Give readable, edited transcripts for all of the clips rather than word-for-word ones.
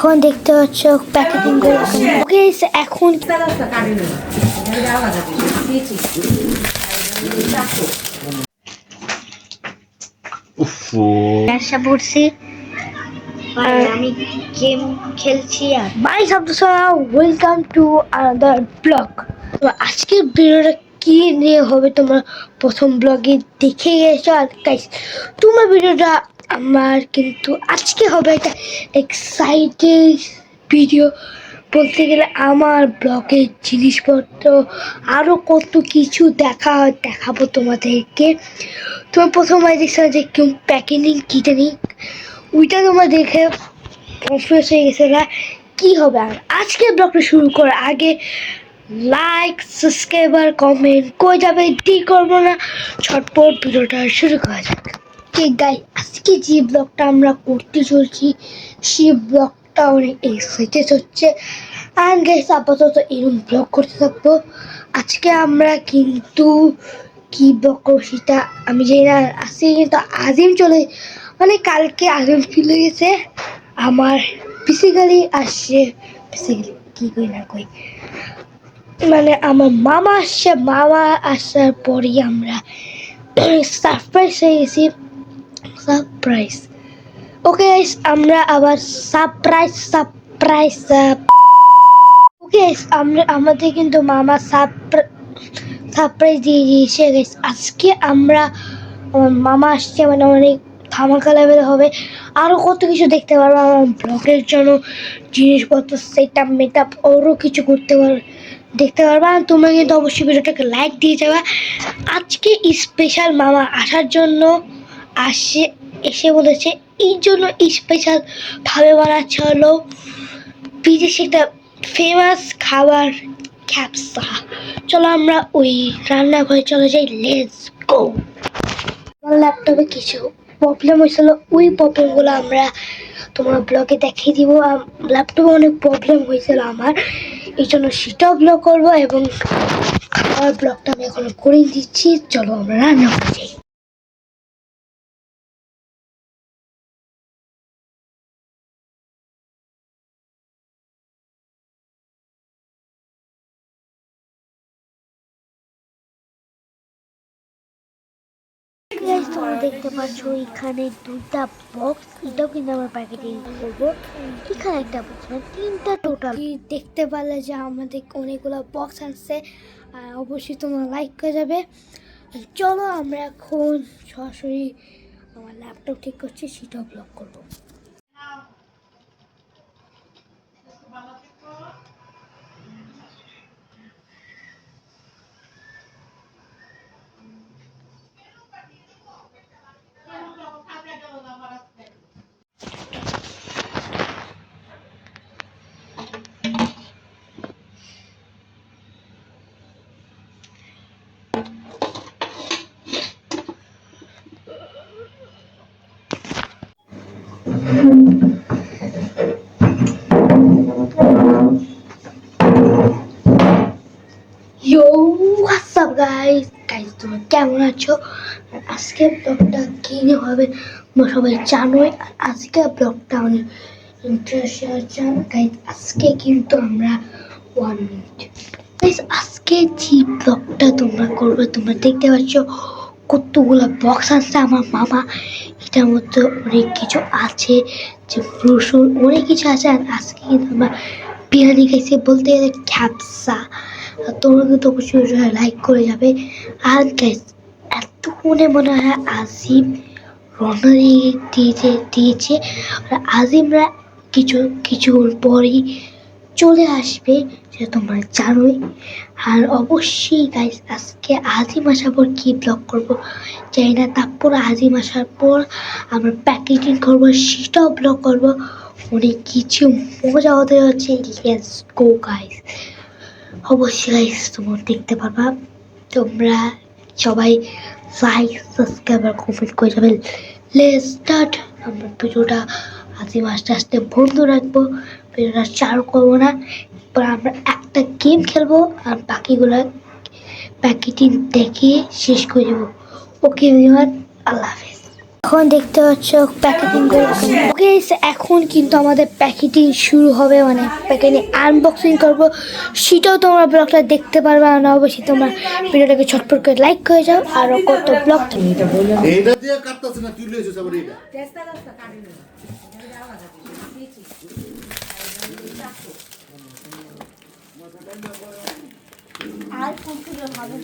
এখন দেখতে পাচ্ছ প্যাকেটিং করে ওকে এখন ব্যবসা পড়ছি আমি গেম খেলছি আর বাই শব্দ ওয়েলকাম টু আনাদার ব্লগ। আজকের ভিডিওটা কি নিয়ে হবে তোমরা প্রথম ব্লগে দেখে গেছো। আর গাইস তোমার ভিডিওটা আমার কিন্তু আজকে হবে একটা এক্সাইটেড ভিডিও। বলতে গেলে আমার ব্লগের জিনিসপত্র আরও কত কিছু দেখাবো তোমাদেরকে। তোমার প্রথমে দেখছিলাম যে কেউ প্যাকেজিং কিনে নিই, ওইটা তোমরা দেখে কনফিউজ হয়ে গেছে না কী হবে। আর আজকে ব্লগটা শুরু করার আগে লাইক সাবস্ক্রাইবার কমেন্ট করে যাবে ডি করবো না, ছটপট ভিডিওটা শুরু করা যাক। কে গাই আজকে যে ব্লগটা আমরা করতে চলছি সেই ব্লগটা অনেক এক্সাইটেড হচ্ছে। অ্যান্ড গাইস আপাতত এরকম ব্লগ করতে থাকবো। আজকে আমরা কিন্তু কি ব্লগ করবো সেটা আমি জানি না। আজকে কিন্তু আজিম চলে মানে কালকে আজিম চলে গেছে আমার বেসিক্যালি আসছে বেসিক্যালি কী কই না কই মানে আমার মামা আসছে। মামা আসার পরই আমরা সারপ্রাইজ হয়ে গেছি। সারপ্রাইজ ওকে আমরা আবার সারপ্রাইজ ওকে আমরা আমাদের কিন্তু মামা সারপ্রাইজ দিয়ে দিয়েছে। আজকে আমরা আমার মামা আসছে মানে অনেক ধামাকা লেভেল হবে। আরও কত কিছু দেখতে পারবো আমার ব্লগের জন্য জিনিসপত্র সেট আপ মেকআপ আরও কিছু করতে পারবো দেখতে পারবা। তোমরা কিন্তু অবশ্যই ভিডিওটাকে লাইক দিয়ে যাবে। আজকে স্পেশাল মামা আসার জন্য এসে বলেছে, এই জন্য স্পেশাল ভাবে বানাচ্ছে হলো বিদেশি একটা ফেমাস খাবার ক্যাপসা। চলো আমরা ওই রান্নাঘরে চলে যাই, লেটস গো। আমার ল্যাপটপে কিছু প্রবলেম হয়েছিল, ওই প্রবলেমগুলো আমরা তোমার ব্লগে দেখিয়ে দিব। ল্যাপটপে অনেক প্রবলেম হয়েছিল আমার, এই জন্য সেটাও ব্লগ করবো এবং খাওয়ার ব্লগটা আমি এখন করে দিচ্ছি। চলো আমরা রান্না করে যাই। তোমরা দেখতে পাচ্ছ এখানে দুইটা বক্স, এটাও কিন্তু আমরা প্যাকেটিং করবো। এখানে একটা বক্স মানে তিনটা টোটাল দেখতে পারলে যে আমাদের অনেকগুলো বক্স আসছে। অবশ্যই তোমরা লাইক করে যাবে। চলো আমরা এখন সরাসরি আমার ল্যাপটপ ঠিক করছি, সেটাও ব্লগ করবো। Yo, what's up guys? তোমরা কেমন আছো? আজকে ব্লগটা কি নিয়ে হবে সবাই জানোই। আজকে ব্লগটা অনেক ইন্টারেস্টিং গাইস। আজকে কিন্তু আমরা 1 মিনিট গাইস আজকে যে ব্লগটা তোমরা করবে, তোমরা দেখতে পাচ্ছ কতগুলো বক্স আছে আমার মামা। এটার মধ্যে অনেক কিছু আছে, যে রসুন অনেক কিছু আছে। আর আজকে কিন্তু আমরা বিরিয়ানি খাইছি, বলতে গেলে ক্যাপসা। তোমরা কিন্তু অবশ্যই লাইক করে যাবে। আর গাইস এতক্ষণে মনে হয় আজিম রওনা দিয়েছে। আর আজিমরা কিছুক্ষণ পরেই চলে আসবে, সেটা তোমরা জানোই। আর অবশ্যই গাইস আজকে আজিম আসার পর কি ব্লগ করবো জানি না, তারপর আজিম আসার পর আমরা প্যাকেজিং করবো, সেটাও ব্লগ করবো। অনেক কিছু মজা হতে হচ্ছে, লেটস গো গাইস। অবশ্যই গাইস তোমরা দেখতে পারবা। তোমরা সবাই লাইক সাবস্ক্রাইব আর কমেন্ট করে যাবেন। Let's start. আমরা ভিডিওটা আজিম আস্তে আস্তে বন্ধ রাখবো, ভিডিওটা চালু করবো না। এরপর আমরা একটা গেম খেলবো আর বাকিগুলো প্যাকেটিং দেখে শেষ করে দেবো। ওকে এভরিওয়ান, আল্লাহ হাফেজ। এখন দেখতে পাচ্ছ প্যাকেটিং করে ওকে, এখন কিন্তু আমাদের প্যাকেটিং শুরু হবে, মানে প্যাকেটিং আনবক্সিং করবো, সেটাও তোমরা ব্লগটা দেখতে পারবে। আর অবশ্যই তোমরা ভিডিওটাকে ছটফট করে লাইক করে যাও। আর কত ব্লগ এইটা দিয়ে কাটতাছ না, তুই লইছিস আবার এইটা। আর কোন কিছু হবে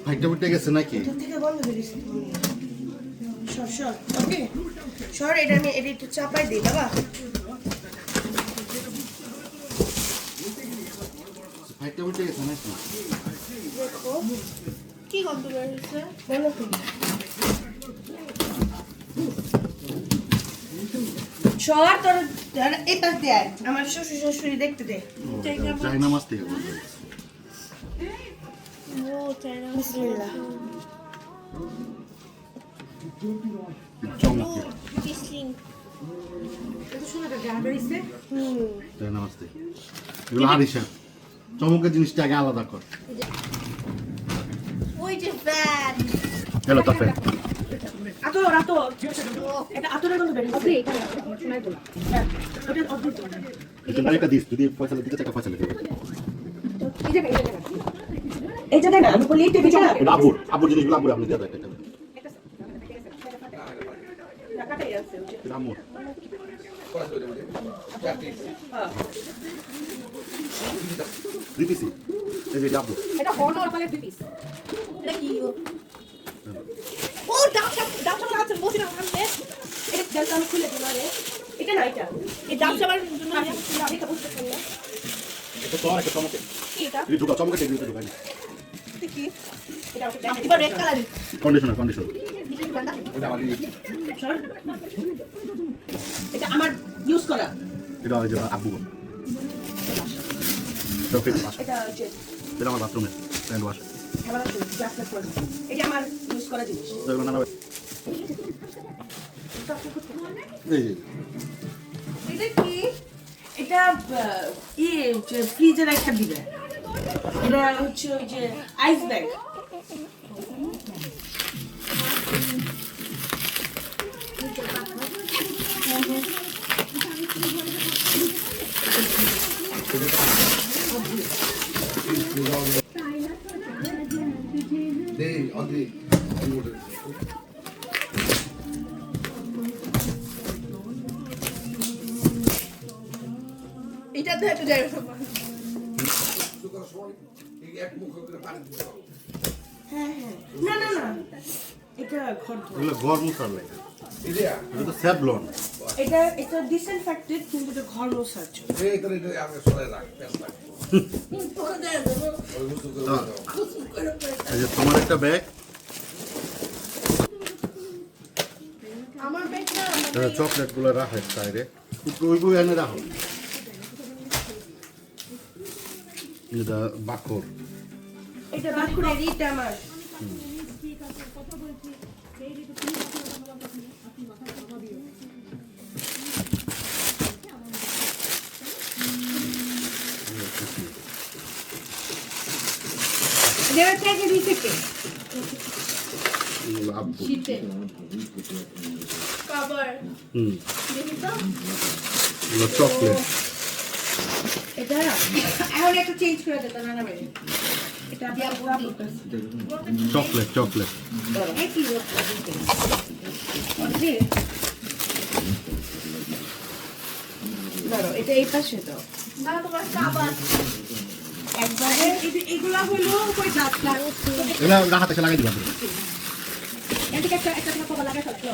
ফাইটটা উঠে গেছে নাকি? থেকে বন্ধ করিস সর সর ওকে সর এটা আমি এটা একটু চাপাই দিই বাবা ফাইটটা উঠে গেছে নাকি? দেখো কি গন্ধ বের হচ্ছে বলো তো সর তোর এই পাশ দিয়ে আয়। আমার শ্বশুর শাশুড়ি দেখতে দে চাইনা মাছ থেকে বলতে বিসমিল্লাহ চমকে চাইনা মাছ থেকে এগুলো হারিসা চমকের জিনিসটা আগে আলাদা কর। ওই যে ফ্যান হ্যালো তাফে আতর এটা আতরের গন্ধ বের হচ্ছে এটা নাইকা দিস যদি পয়সা দিতে টাকা পয়সা দিতে এই জায়গায় না আমি বলি এইটা বেচা না এটা আবুর জিনিসগুলো আবুর আপনি দিয়ে দেন এটা এটা আম্মুর দিপিসি এই যে আবু এটা হলো আর পালে পিস এটা কি ও ডাব আছে বসে না আমরা এটা জলটা আমি খুলে দিলাম রে এটা না এটা এই ডাব সবার জন্য আমি এটা বুঝতে পারি না এটা তো আর একটা চমকে কি এটা এই ঢুকা চমকে টেবিলে ঢুকাই এটা কি এটা এটা রেড কালার কন্ডিশনার এটা আমার ইউজ করা এটা ওই যে আবু তো ফিট ওয়াশ এটা হচ্ছে এটা আমার বাথরুমে হ্যান্ড ওয়াশ খাবার আছে জাস্ট ফর এটা আমার ইউজ করা জিনিস তো এগুলো নানা এই যে এটা কি এটা ফ্রিজের একটা দিবে এটা হচ্ছে ওই যে আইস ব্যাগ এটা তো একটু যাই হ্যাঁ না না না এটা ঘর এগুলো গরম মশলা এটা তো স্যাভলন এটা এটা ডিসইনফেক্টেড কিন্তু এটা ঘর মোছার জন্য এই যে তোমার একটা ব্যাগ আমার ব্যাগ না এটা চকলেট গুলো রাখে সাইডে ওই বই এনে রাখো এটা বাকর এটা বাকুড়ে এটা আমার দেওয়ার থেকে দিতে কে আব্বু কভার দেখি তো এগুলো চকলেট এটা এখন একটু চেঞ্জ করে দিতে না না ভাই এটা দিয়া পুরো চকলেট চকলেট একই ধরো এটা এই পাশে দাও না তোমার কাবার একবারে এইগুলা হলো কই যাত্রা এগুলো হাতে লাগাই দিবা এদিকে একটা একটা কভার লাগাই ফেলো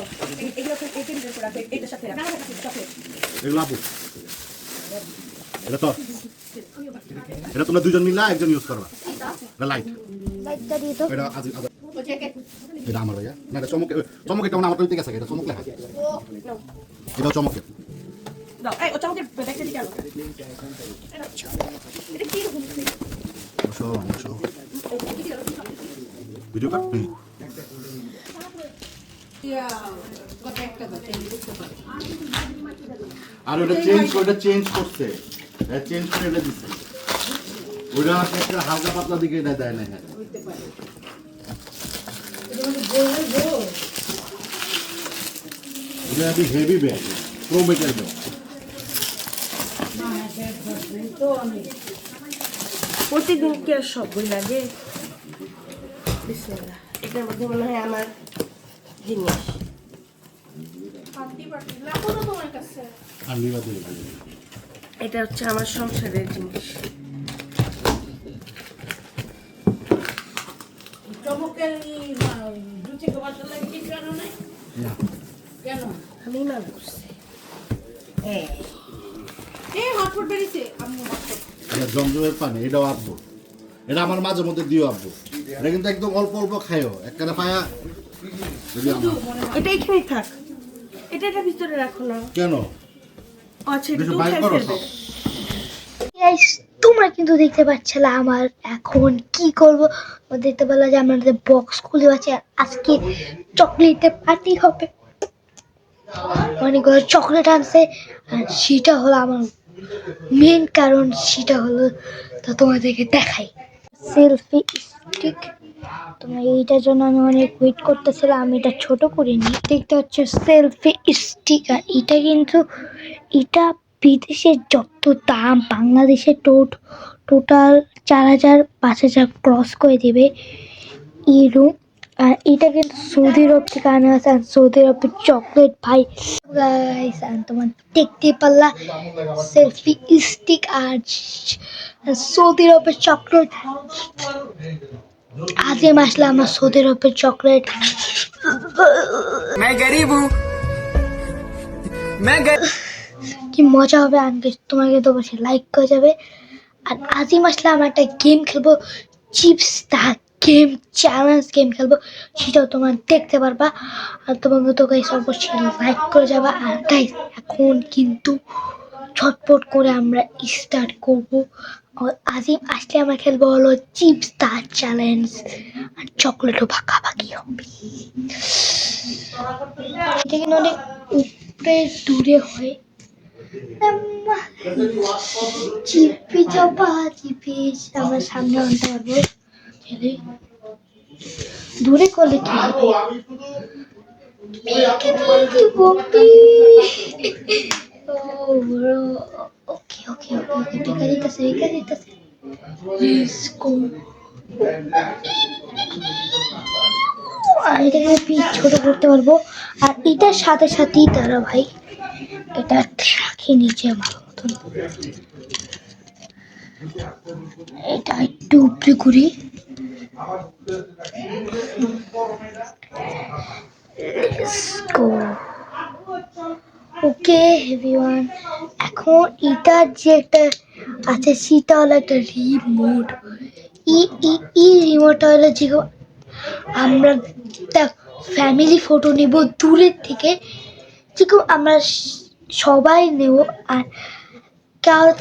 এগুলো তো এই তিনটে করে এইটার সাথে না চকলেট এগুলো আব্বু এটা তো এটা তোমরা দুজন মিলে একজন ইউজ করবা এটা লাইট লাইটটা দিয়ে তো এটা আজ এটা আমার ভাইয়া না এটা চমকে চমকে এটা আমার তো গেছে এটা চমক লেখা এটা চমকে দাও এই ও চমকে ব্যাগটা দিকে আনো এটা কি রকম বসো ভিডিও কাট আর ওটা চেঞ্জ করছে চেঞ্জ করে এটা দিচ্ছে ওটা একটা হালকা পাতলা দিকে এটা দেয় না এটা একটু heavy bag, pro metal bag. প্রতিদিন কি আর সব বই লাগে? বিসমিল্লাহ। এটার মধ্যে মনে হয় আমার জিনিস। আর নিবা দিয়ে এটা হচ্ছে আমার সংসারের জিনিস। আমি না করছি। এটা জমজমের পানি, এটাও আনবো। এটা আমার মাঝে মধ্যে দিও আনবো। এটা কিন্তু একদম অল্প অল্প খাইও, একখানে পায়া যদি আমার। এটা এখানেই থাক। এটা ভিতরে রাখো না। কেন? আচ্ছা, কিছু এটা বাইর উঠাই করো ফেলবে। সব। Guys, তোমরা কিন্তু দেখতে পাচ্ছ না আমার এখন কি করব। দেখতে পেলা যে আমাদের বক্স খুলে আছে, আজকে চকলেটের পার্টি হবে। অনেকগুলো চকলেট আনছে আর সেটা হলো আমার মেন কারণ, সেটা হলো তো তোমাদেরকে দেখাই সেলফি স্টিক। তোমরা এইটার জন্য আমি অনেক ওয়েট করতেছিলাম, আমি এটা ছোট করিনি। দেখতে হচ্ছে সেলফি স্টিক, আর এটা কিন্তু এটা বিদেশের যত দাম বাংলাদেশে টোটাল 4,000-5,000 ক্রস করে দেবে ইউরো। আর এটা কিন্তু সৌদি আরব থেকে আনা আছে, আর সৌদি আরবের চকলেট ভাই গাইস, আর তোমার দেখতে পারলা সেলফি স্টিক আর সৌদি আরবের চকলেট। আজিম আসলে আমার সৌদি আরবের চকলেট। কি মজা হবে, আনকে তোমাকে তো বসে লাইক করে যাবে। আর আজিম আসলে আমরা একটা গেম খেলবো, chips the game challenge game খেলবো, সেটাও তোমরা দেখতে পারবা। আর তোমাকে তো গাইস অবশ্যই লাইক করে যাবা। আর গাইস এখন কিন্তু ঝটপট করে আমরা স্টার্ট করব। আর আজিম আসলে আমরা খেলবো হলো চিপস দা চ্যালেঞ্জ, আর চকলেটও ভাগাভাগি হবে। এটা কিন্তু অনেক উপরে দূরে হয়। চিপি চাপা চিপি আমরা সামনে আনতে পারবো। দূরে করলে কি হবে? ওকে ওকে ওকে ওকে টিকা দিতেছে। Let's go. আর এটাকে পিচ ছোট করতে পারবো। আর এটার সাথে সাথেই তারা ভাই এটা রাখি নিচে ভালো মতন। এটা একটু উপরে করি। ওকে এভরিওয়ান, এখন এটার যে একটা আছে সেটা হলো একটা রিমোট। ই রিমোটটা হলো যে আমরা ফ্যামিলি ফটো নেব দূরের থেকে, যেরকম আমরা সবাই নেব। আর কারোর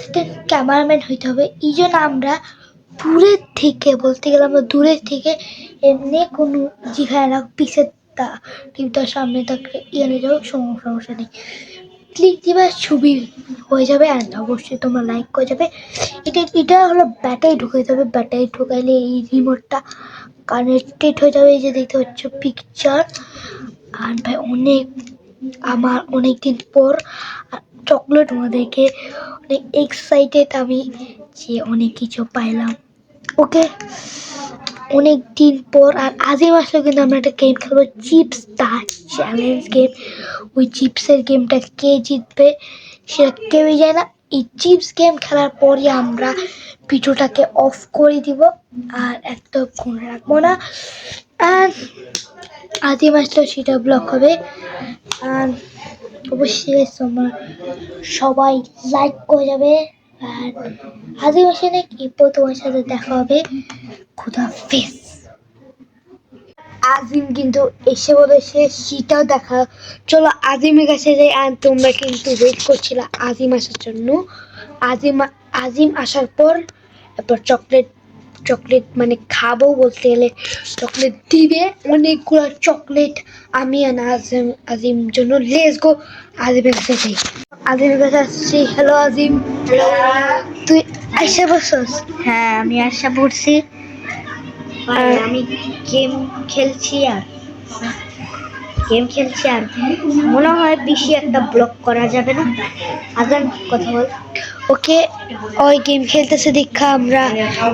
ক্যামেরাম্যান হইতে হবে, এই জন্য আমরা দূরের থেকে, বলতে গেলে আমরা দূরের থেকে এমনি কোনো যেখানে না পিসের টিভিটার সামনে থাকলে নিয়ে যাবো, সমস্যা নেই। ক্লিক দিবা ছবি হয়ে যাবে। আর অবশ্যই তোমরা লাইক করে যাবে। এটা হলো ব্যাটারি ঢুকাইতে হবে, ব্যাটারি ঢুকাইলে এই রিমোটটা কানেক্টেড হয়ে যাবে। এই যে দেখতে পাচ্ছ পিকচার। আর ভাই আমার অনেক দিন পর চকলেট আমাদেরকে অনেক এক্সাইটেড আমি যে অনেক কিছু পাইলাম। ওকে অনেক দিন পর। আর আজিম আসলে কিন্তু আমরা একটা গেম খেলবো, চিপস দা চ্যালেঞ্জ গেম। ওই চিপসের গেমটা কে জিতবে সেটা কেউই যায় না। এই চিপস গেম খেলার পরে আমরা ভিডিওটাকে অফ করে দিব, আর একদম ফোন রাখবো না। আর আজিম আসলে সেটা ব্লক হবে। আর অবশ্যই তোমরা সবাই লাইক করে যাবে। আর আজিম আসে নাকি তোমার সাথে দেখা হবে। খুদাহাফেজ। আজিম কিন্তু এসে বলেছে সেটাও দেখা। চলো আজিমের কাছে যাই। আর তোমরা কিন্তু ওয়েট করছিলে আজিম আসার জন্য। আজিম আসার পর এরপর চকলেট মানে খাবো, বলতে গেলে চকলেট দিবে অনেকগুলো চকলেট আমি আর আজিম জন্য। লেটস গো আজিমের কাছে যাই। আজিমের কাছে আসছি। হ্যালো আজিম। তুই আইসা বসছস? হ্যাঁ, আমি আশা পড়ছি। আমি গেম খেলছি। আর গেম খেলছি আর মনে হয় বেশি একটা ব্লগ করা যাবে না। আজান কথা বল। ওকে, ওই গেম খেলতেছে দেখা আমরা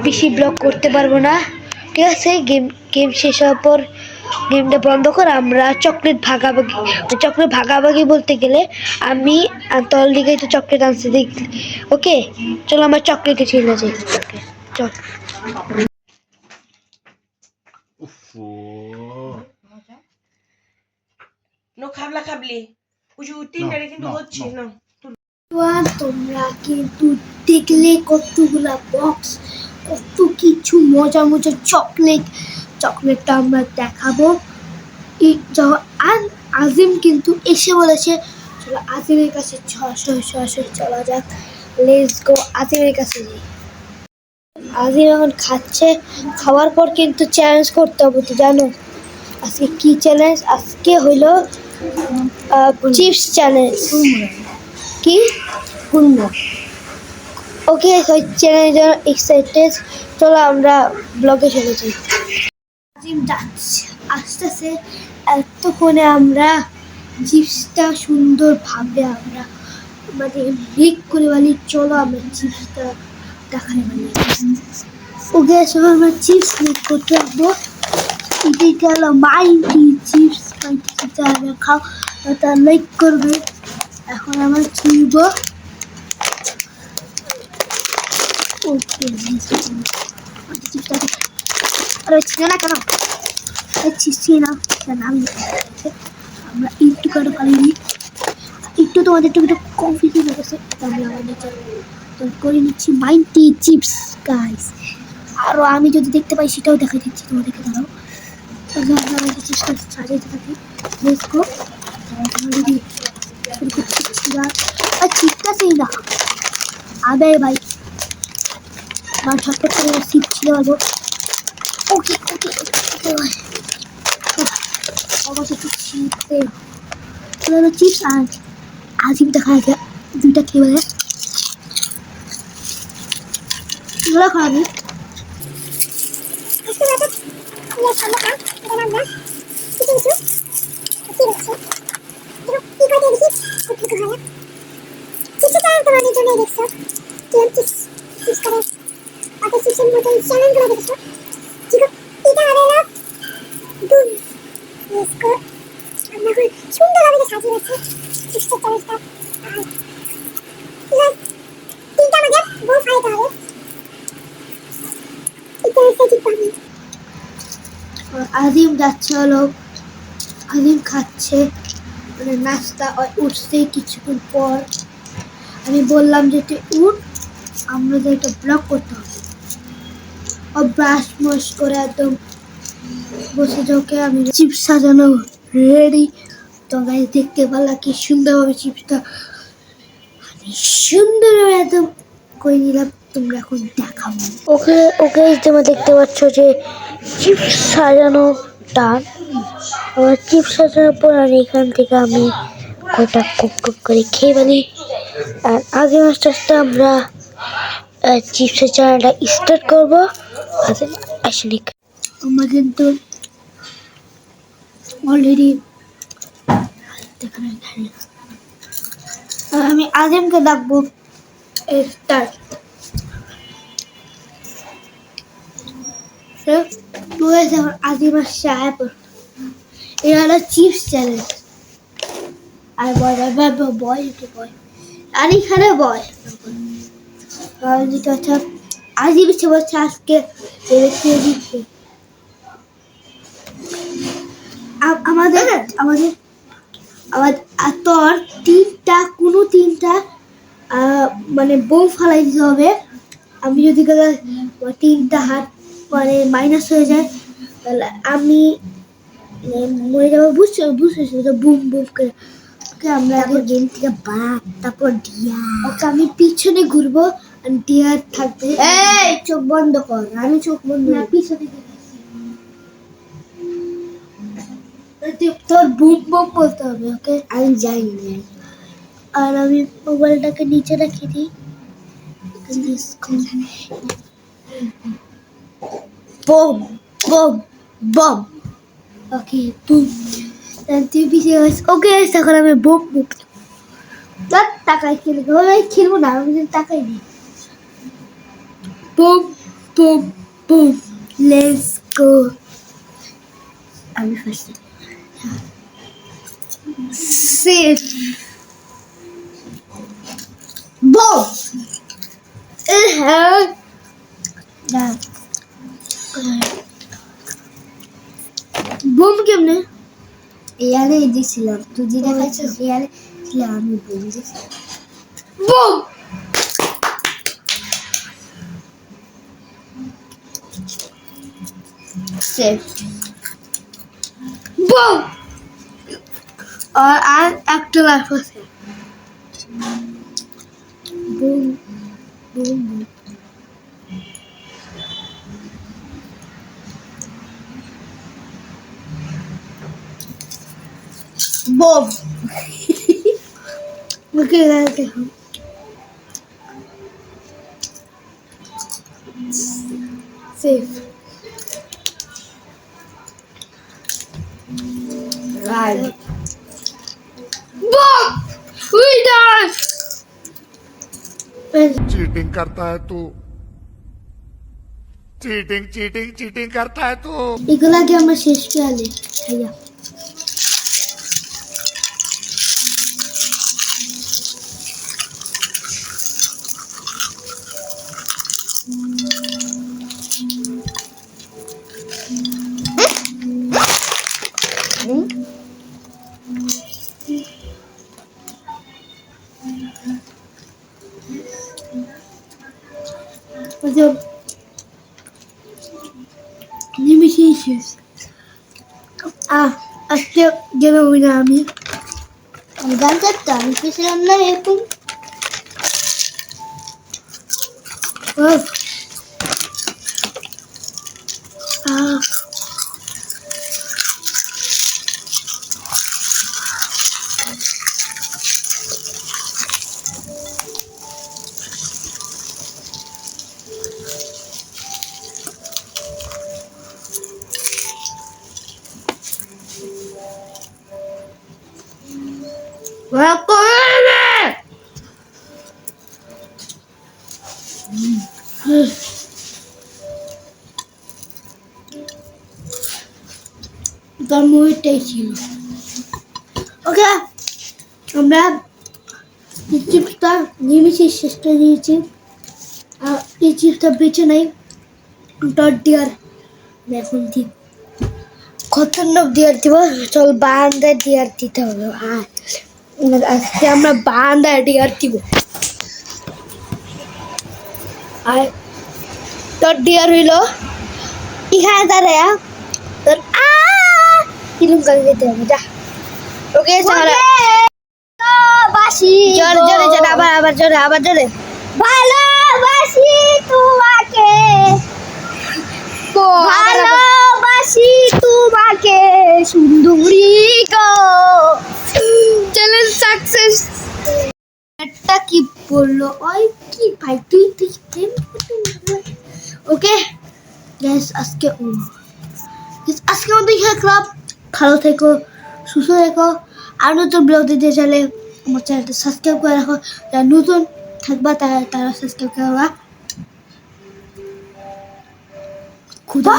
বেশি ব্লগ করতে পারবো না। ঠিক আছে, গেম গেম শেষ হওয়ার পর গেমটা বন্ধ কর, আমরা চকলেট ভাগাভাগি বলতে গেলে আমি তোর লিগেই তো চকলেট আনছি দেখ। ওকে চলো আমরা চকলেটে চলে যাই। চল। উফ নো খাবলা খাবলি উজু তিনটারে কিন্তু হচ্ছে না। তোমরা কিন্তু দেখলে কতগুলা বক্স, কত কিছু মজা মজা চকলেটটা আমরা দেখাবো। আর আজিম কিন্তু এসে বলেছে চলো আজিমের কাছে সরাসরি চলা যাক। লেটস গো, আজিমের কাছে যাই। আজিম এখন খাচ্ছে, খাওয়ার পর কিন্তু চ্যালেঞ্জ করতে হবে তো জানো। আজকে কি চ্যালেঞ্জ? আজকে হইলো চিপস চ্যালেঞ্জ। কি গুনবো? ওকে, ওই চ্যালেঞ্জের এক্সাইটেড। চলো আমরা ব্লগে চলে যাই। আজিম যাচ্ছে আস্তে আস্তে। এতক্ষণে আমরা চিপসটা সুন্দরভাবে আমরা মানে মেক করে বলি চলো আমরা চিপসটা দেখাই বলি। ওকে, সব আমরা চিপস মেক করতে পারবো। এটাই গেল মাইন্ডি চিপস। যারা খাও তারা লাইক করবে। এখন আমরা চিনব। ওকে, আরে ছিল না কেন? ছিল না আমি আমরা একটু কাটা পারিনি। একটু তোমাদের একটু কনফিউশন হয়ে গেছে। আমি আমাদের করে নিচ্ছি মাইন্ডি চিপস গাইস। আরও আমি যদি দেখতে পাই সেটাও দেখা দিচ্ছি তোমাদেরকে। দাঁড়াও, আমাদের চিপসটা সাজাইতে থাকি। Let's go. যদি শুরু করছি আর চিপটা সেই না আবে ভাই আমার ছটপট করে চিপ ছিল বলবো। ওকে ওকে অবশ্যই চিপস চিপস আর আজিম দেখা যায় দুইটা খেয়ে বলে খাবি। তোমাদের জন্য দেখছো চিপস করে অত চিপসের মতো চ্যানেল গুলো দেখছো ঠিক এটা হবে না দুম লেটস আমরা এখন সুন্দরভাবে সাজিয়েছি চিপসের চ্যানেলটা। আর তিনটা আমাদের বল ফাইতে হবে। এটা হচ্ছে চিপস। আজিম যাচ্ছে হলো, আজিম খাচ্ছে মানে নাস্তা উঠছে কিছুক্ষণ পর। আমি বললাম যে তুই উঠ, আমরা যে একটা ব্লগ করতে হবে। ও ব্রাশ মশ করে একদম বসে যোকে আমি চিপস সাজানো রেডি। তো গাইস দেখতে পারলা কি সুন্দরভাবে চিপসটা আমি সুন্দরভাবে একদম করে নিলাম। তোমরা এখন দেখাবো। ওকে ওকে, তোমরা দেখতে পাচ্ছ যে চিপস সাজানো টান। আবার চিপস সাজানোর পর আর এখান থেকে আমি কয়টা কুক করে খেয়ে ফেলি। আর আগে মাস্টারটা আমরা চিপসের চ্যানেলটা স্টার্ট করবো। আসলে আমরা কিন্তু অলরেডি আমি আজিমকে ডাকবো স্টার্ট। আজিম আর সাহেব এরা হলো চিপস চ্যালেঞ্জ। আর বয় বয় বয় আর এখানে বয় যেটা হচ্ছে আজিম সে বলছে আজকে দিচ্ছে আমাদের আমাদের আবার তোর তিনটা মানে বোম ফালাই দিতে হবে। আমি যদি তিনটা হাত মানে মাইনাস হয়ে যায় তাহলে আমি মরে যাবো। বুঝতেছি তো বুম বুম করে। ওকে, আমরা আগে গেম থেকে বাদ তারপর ডিয়া। ওকে, আমি পিছনে ঘুরবো আর ডিয়ার থাকবে। এই চোখ বন্ধ কর। আমি চোখ বন্ধ না, পিছনে তোর বুম বুম বলতে হবে। ওকে, আমি জানি না। আর আমি মোবাইলটাকে নিচে রেখে দিই। বম বম বম। Okay boom. তুই পিছিয়ে গেছিস। ওকে এখন আমি বুক বুক টাকায় খেলবো, আমি খেলবো না, আমি টাকাই নেই। Boom boom boom, let's go. আমি ফার্স্ট সেফ বুম। হ্যাঁ না বুম কেমনে? এয়ারে দিছিলাম, তুই যে দেখাচ্ছিস এয়ারে ছিল, আমি বুম দিছি। বুম सेफ बम और आज एक्टर लाइफ है बूम बूम बम ओके रहते हम safe right bomb we done cheating करता है तू चीटिंग चीटिंग चीटिंग करता है तू इगला के हम शेष के आले भैया मतलब Nemesis. আজকে গেলাম না আমি গান করতাম, আমি পেয়েছিলাম না এরকম। তার মুভিটাই ছিল। ওকে আমরা চিপসটা নিয়েছি, শেষটা দিয়েছি, আর এই চিপসটা বেঁচে নাই ডট ডিয়ার এখন দিব খতরনাক ডিয়ার দিব। চল বারান্দায় ডিয়ার দিতে হবে, আর আজকে আমরা বারান্দায় ডিয়ার দিব। আর তোর ডিয়ার হইল এখানে দাঁড়ায়া তোর কিলুম করে যেতে হবে, যা। ওকে ভালোবাসি, জোরে জোরে জোরে, আবার আবার জোরে, আবার জোরে। ভালোবাসি তোমাকে, ভালোবাসি তোমাকে সুন্দরী গো। Challenge success. একটা কি বললো ওই কি ভাই, তুই তুই ওকে গ্যাস আজকে আজকে আমাদের খেলা। ভালো থেকো, সুস্থ থেকো। আর নতুন ব্লগ দিতে চাইলে আমার চ্যানেলটা সাবস্ক্রাইব করে রাখো। যারা নতুন থাকবা তারা সাবস্ক্রাইব করবা। খুদা